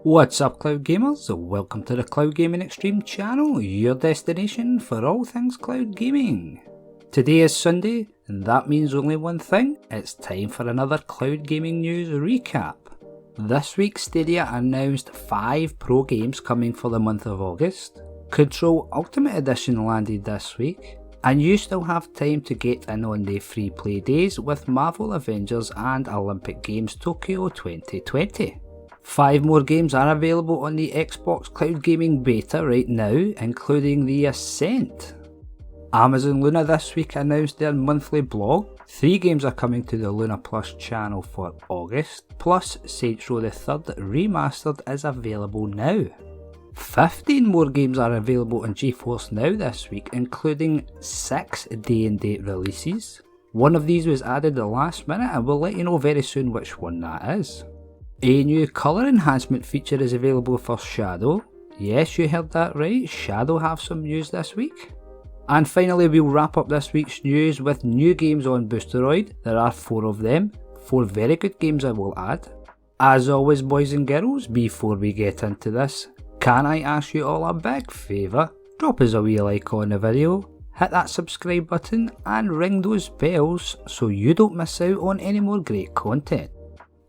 What's up, Cloud Gamers? Welcome to the Cloud Gaming Extreme channel, your destination for all things cloud gaming. Today is Sunday, and that means only one thing: it's time for another cloud gaming news recap. This week, Stadia announced 5 pro games coming for the month of August. Control Ultimate Edition landed this week, and you still have time to get in on the free play days with Marvel Avengers and Olympic Games Tokyo 2020. 5 more games are available on the Xbox Cloud Gaming Beta right now, including The Ascent. Amazon Luna this week announced their monthly blog. 3 games are coming to the Luna Plus channel for August, plus Saints Row the 3rd Remastered is available now. 15 more games are available on GeForce Now this week, including 6 day-and-date releases. One of these was added the last minute, and we'll let you know very soon which one that is. A new colour enhancement feature is available for Shadow. Yes, you heard that right, Shadow have some news this week. And finally, we'll wrap up this week's news with new games on Boosteroid. There are 4 of them, 4 very good games I will add. As always, boys and girls, before we get into this, can I ask you all a big favour? Drop us a wee like on the video, hit that subscribe button and ring those bells so you don't miss out on any more great content.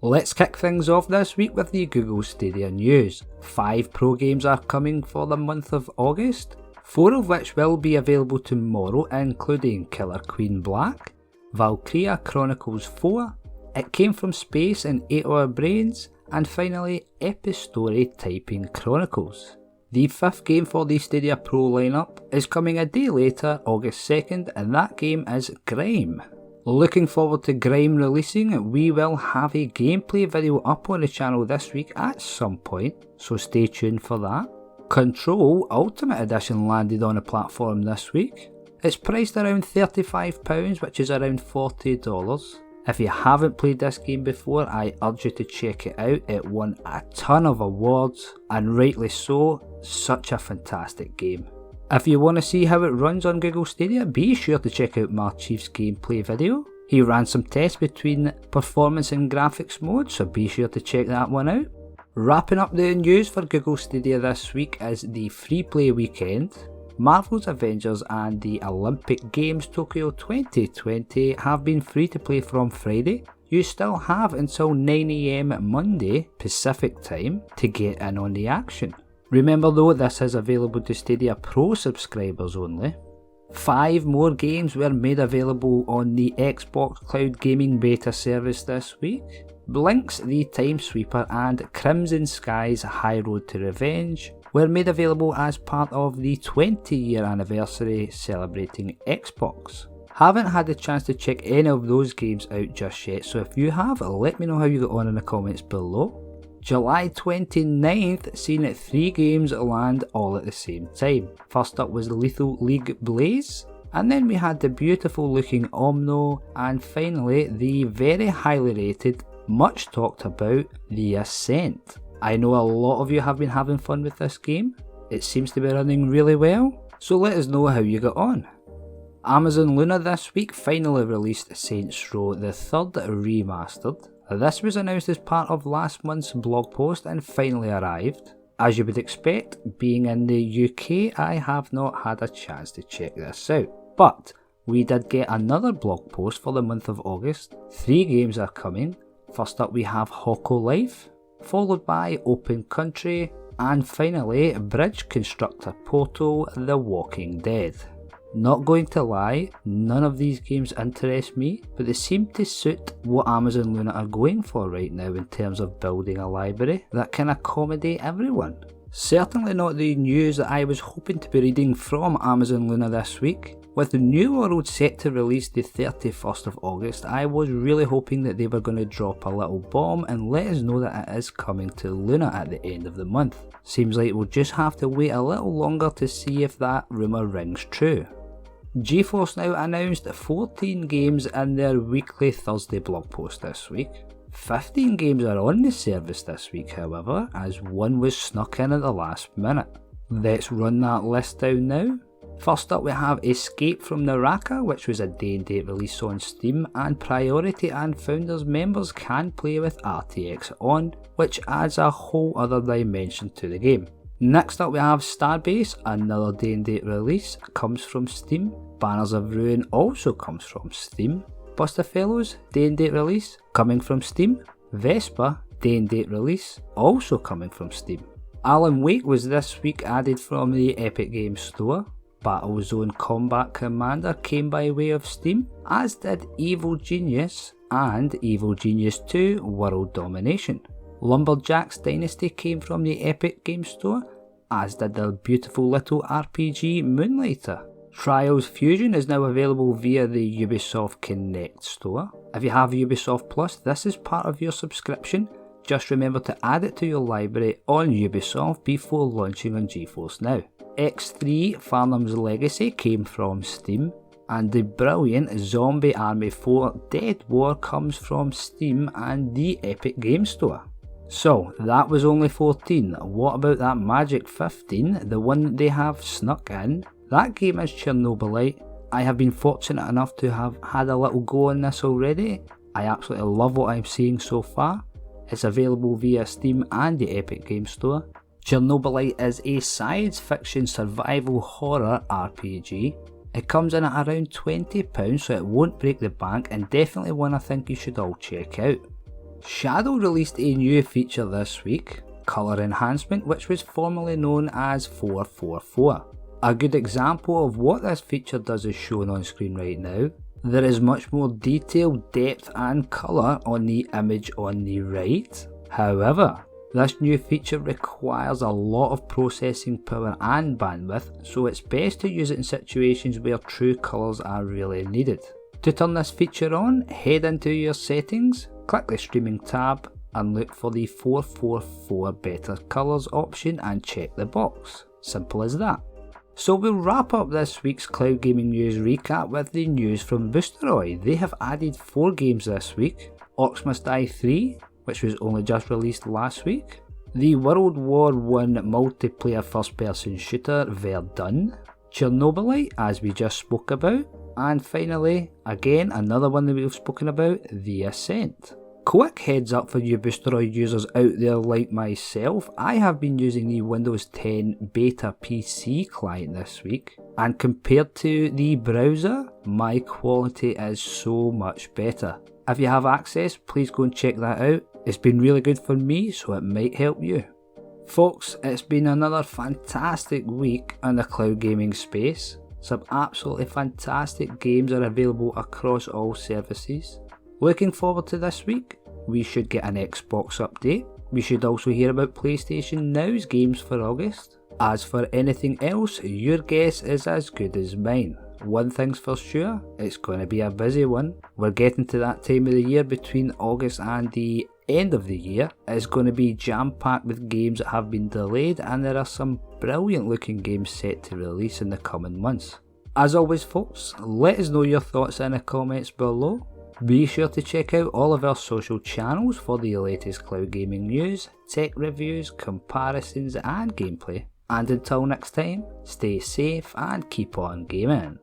Let's kick things off this week with the Google Stadia news. 5 pro games are coming for the month of August, 4 of which will be available tomorrow, including Killer Queen Black, Valkyria Chronicles 4, It Came From Space and 8 Hour Brains, and finally Epistory Typing Chronicles. The 5th game for the Stadia Pro lineup is coming a day later, August 2nd, and that game is Grime. Looking forward to Grime releasing. We will have a gameplay video up on the channel this week at some point, so stay tuned for that. Control Ultimate Edition landed on the platform this week. It's priced around £35, which is around $40. If you haven't played this game before, I urge you to check it out. It won a ton of awards, and rightly so. Such a fantastic game. If you want to see how it runs on Google Stadia, be sure to check out Marchief's gameplay video. He ran some tests between performance and graphics mode, so be sure to check that one out. Wrapping up the news for Google Stadia this week is the free play weekend. Marvel's Avengers and the Olympic Games Tokyo 2020 have been free to play from Friday. You still have until 9 AM Monday Pacific time to get in on the action. Remember though, this is available to Stadia Pro subscribers only. 5 more games were made available on the Xbox Cloud Gaming Beta service this week. Blink's The Time Sweeper and Crimson Sky's High Road to Revenge were made available as part of the 20-year anniversary celebrating Xbox. Haven't had the chance to check any of those games out just yet, so if you have, let me know how you got on in the comments below. July 29th seen 3 games land all at the same time. First up was Lethal League Blaze, and then we had the beautiful looking Omno, and finally the very highly rated, much talked about, The Ascent. I know a lot of you have been having fun with this game. It seems to be running really well, so let us know how you got on. Amazon Luna this week finally released Saints Row the 3rd Remastered. This was announced as part of last month's blog post and finally arrived. As you would expect, being in the UK, I have not had a chance to check this out. But we did get another blog post for the month of August. 3 games are coming. First up we have Hoko Life, followed by Open Country, and finally Bridge Constructor Portal The Walking Dead. Not going to lie, none of these games interest me, but they seem to suit what Amazon Luna are going for right now in terms of building a library that can accommodate everyone. Certainly not the news that I was hoping to be reading from Amazon Luna this week. With the new world set to release the 31st of August, I was really hoping that they were going to drop a little bomb and let us know that it is coming to Luna at the end of the month. Seems like we'll just have to wait a little longer to see if that rumour rings true. GeForce Now announced 14 games in their weekly Thursday blog post this week. 15 games are on the service this week, however, as one was snuck in at the last minute. Let's run that list down now. First up we have Escape from Naraka, which was a day-and-date release on Steam, and Priority and Founders members can play with RTX on, which adds a whole other dimension to the game. Next up we have Starbase, another day-and-date release, comes from Steam. Banners of Ruin also comes from Steam. Busterfellows, day-and-date release, coming from Steam. Vespa, day-and-date release, also coming from Steam. Alan Wake was this week added from the Epic Games Store. Battlezone Combat Commander came by way of Steam, as did Evil Genius and Evil Genius 2 World Domination. Lumberjack's Dynasty came from the Epic Games Store, as did the beautiful little RPG Moonlighter. Trials Fusion is now available via the Ubisoft Connect store. If you have Ubisoft Plus, this is part of your subscription. Just remember to add it to your library on Ubisoft before launching on GeForce Now. X3 Farnham's Legacy came from Steam, and the brilliant Zombie Army 4 Dead War comes from Steam and the Epic Games Store. So that was only 14, what about that magic 15, the one they have snuck in? That game is Chernobylite. I have been fortunate enough to have had a little go on this already. I absolutely love what I'm seeing so far. It's available via Steam and the Epic Games Store. Chernobylite is a science fiction survival horror RPG. It comes in at around £20, so it won't break the bank, and definitely one I think you should all check out. Shadow released a new feature this week, Colour Enhancement, which was formerly known as 444. A good example of what this feature does is shown on screen right now. There is much more detail, depth and colour on the image on the right. However, this new feature requires a lot of processing power and bandwidth, so it's best to use it in situations where true colours are really needed. To turn this feature on, head into your settings, click the streaming tab and look for the 444 better colours option and check the box. Simple as that. So we'll wrap up this week's Cloud Gaming News recap with the news from Boosteroid. They have added 4 games this week. Orcs Must Die 3, which was only just released last week. The World War I multiplayer first person shooter Verdun. Chernobylite, as we just spoke about. And finally, again another one that we've spoken about, The Ascent. Quick heads up for you Boosteroid users out there like myself, I have been using the Windows 10 Beta PC client this week, and compared to the browser, my quality is so much better. If you have access, please go and check that out. It's been really good for me, so it might help you. Folks, it's been another fantastic week in the cloud gaming space. Some absolutely fantastic games are available across all services. Looking forward to this week. We should get an Xbox update. We should also hear about PlayStation Now's games for August. As for anything else, your guess is as good as mine. One thing's for sure, it's going to be a busy one. We're getting to that time of the year between August and the end of the year. It's going to be jam-packed with games that have been delayed, and there are some brilliant looking games set to release in the coming months. As always folks, let us know your thoughts in the comments below. Be sure to check out all of our social channels for the latest cloud gaming news, tech reviews, comparisons and gameplay. And until next time, stay safe and keep on gaming.